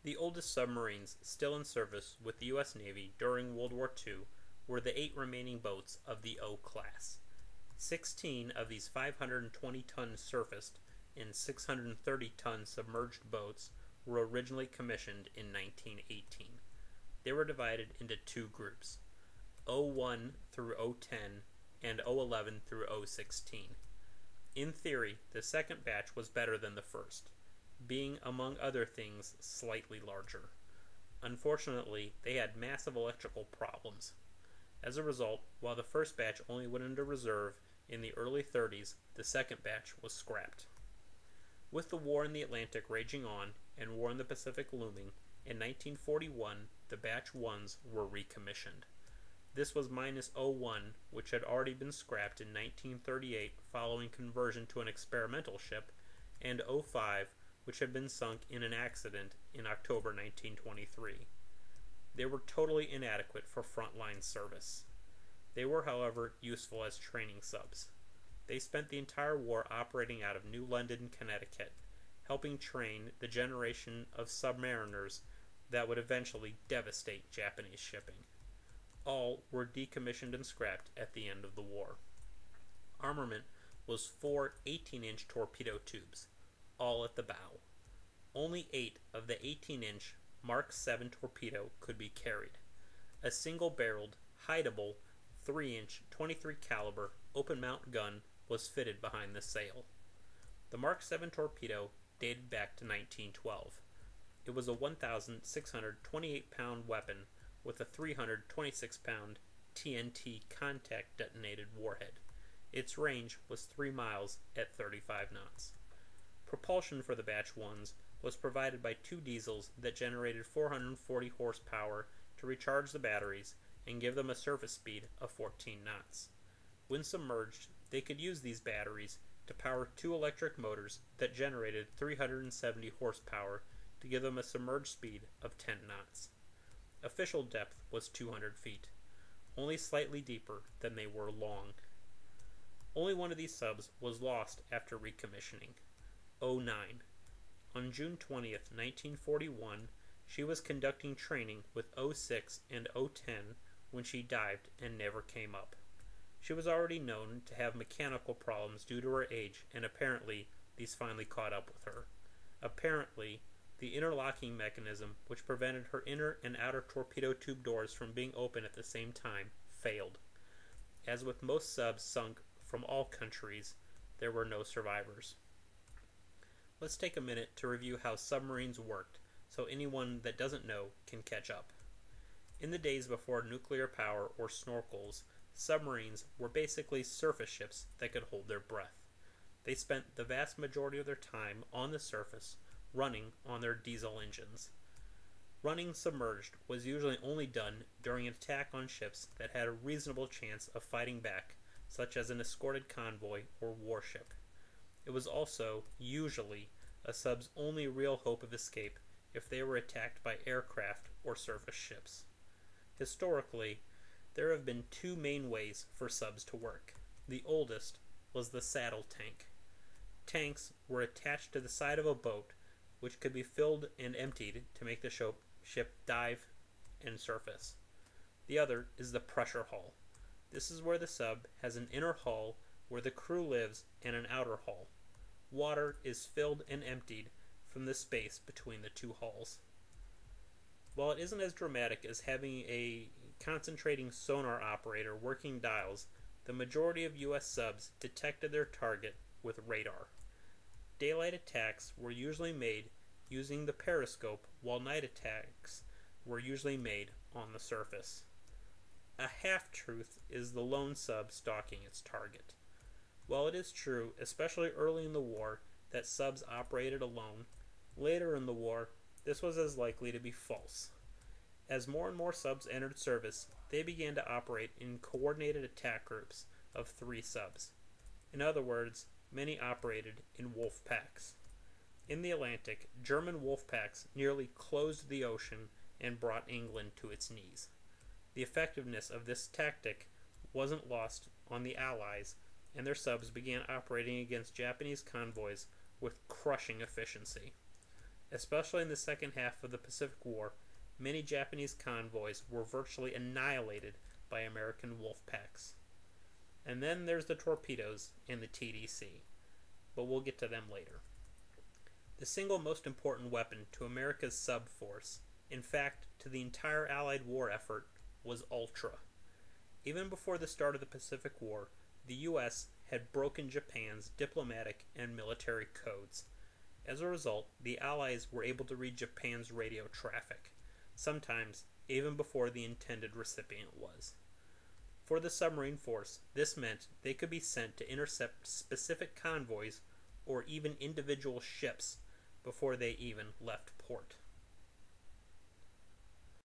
The oldest submarines still in service with the U.S. Navy during World War II were the 8 remaining boats of the O class. 16 of these 520-ton surfaced and 630-ton submerged boats were originally commissioned in 1918. They were divided into 2 groups, O1 through O10 and O11 through O16. In theory, the second batch was better than the first, being, among other things, slightly larger. Unfortunately, they had massive electrical problems. As a result, while the first batch only went into reserve in the early 30s, the second batch was scrapped. With the war in the Atlantic raging on and war in the Pacific looming, in 1941 the batch 1s were recommissioned. This was minus O1, which had already been scrapped in 1938 following conversion to an experimental ship, and O5, which had been sunk in an accident in October 1923. They were totally inadequate for frontline service. They were, however, useful as training subs. They spent the entire war operating out of New London, Connecticut, helping train the generation of submariners that would eventually devastate Japanese shipping. All were decommissioned and scrapped at the end of the war. Armament was 4 18-inch torpedo tubes, all at the bow. Only 8 of the 18-inch Mark 7 torpedo could be carried. A single-barreled, hideable, 3-inch 23 caliber open-mount gun was fitted behind the sail. The Mark 7 torpedo dated back to 1912. It was a 1,628-pound weapon with a 326-pound TNT contact-detonated warhead. Its range was 3 miles at 35 knots. Propulsion for the batch 1s was provided by 2 diesels that generated 440 horsepower to recharge the batteries and give them a surface speed of 14 knots. When submerged, they could use these batteries to power 2 electric motors that generated 370 horsepower to give them a submerged speed of 10 knots. Official depth was 200 feet, only slightly deeper than they were long. Only one of these subs was lost after recommissioning, O9. On June 20th, 1941, she was conducting training with O6 and O10 when she dived and never came up. She was already known to have mechanical problems due to her age, and apparently these finally caught up with her. Apparently, the interlocking mechanism, which prevented her inner and outer torpedo tube doors from being open at the same time, failed. As with most subs sunk from all countries, there were no survivors. Let's take a minute to review how submarines worked, so anyone that doesn't know can catch up. In the days before nuclear power or snorkels, submarines were basically surface ships that could hold their breath. They spent the vast majority of their time on the surface, running on their diesel engines. Running submerged was usually only done during an attack on ships that had a reasonable chance of fighting back, such as an escorted convoy or warship. It was also, usually, a sub's only real hope of escape if they were attacked by aircraft or surface ships. Historically, there have been 2 main ways for subs to work. The oldest was the saddle tank. Tanks were attached to the side of a boat, which could be filled and emptied to make the ship dive and surface. The other is the pressure hull. This is where the sub has an inner hull where the crew lives and an outer hull. Water is filled and emptied from the space between the 2 hulls. While it isn't as dramatic as having a concentrating sonar operator working dials, the majority of U.S. subs detected their target with radar. Daylight attacks were usually made using the periscope, while night attacks were usually made on the surface. A half-truth is the lone sub stalking its target. While it is true, especially early in the war, that subs operated alone, later in the war, this was as likely to be false. As more and more subs entered service, they began to operate in coordinated attack groups of 3 subs. In other words, many operated in wolf packs. In the Atlantic, German wolf packs nearly closed the ocean and brought England to its knees. The effectiveness of this tactic wasn't lost on the Allies, and their subs began operating against Japanese convoys with crushing efficiency. Especially in the second half of the Pacific War, many Japanese convoys were virtually annihilated by American wolf packs. And then there's the torpedoes and the TDC, but we'll get to them later. The single most important weapon to America's sub force, in fact to the entire Allied war effort, was Ultra. Even before the start of the Pacific War, the US had broken Japan's diplomatic and military codes. As a result, the Allies were able to read Japan's radio traffic, sometimes even before the intended recipient was. For the submarine force, this meant they could be sent to intercept specific convoys or even individual ships before they even left port.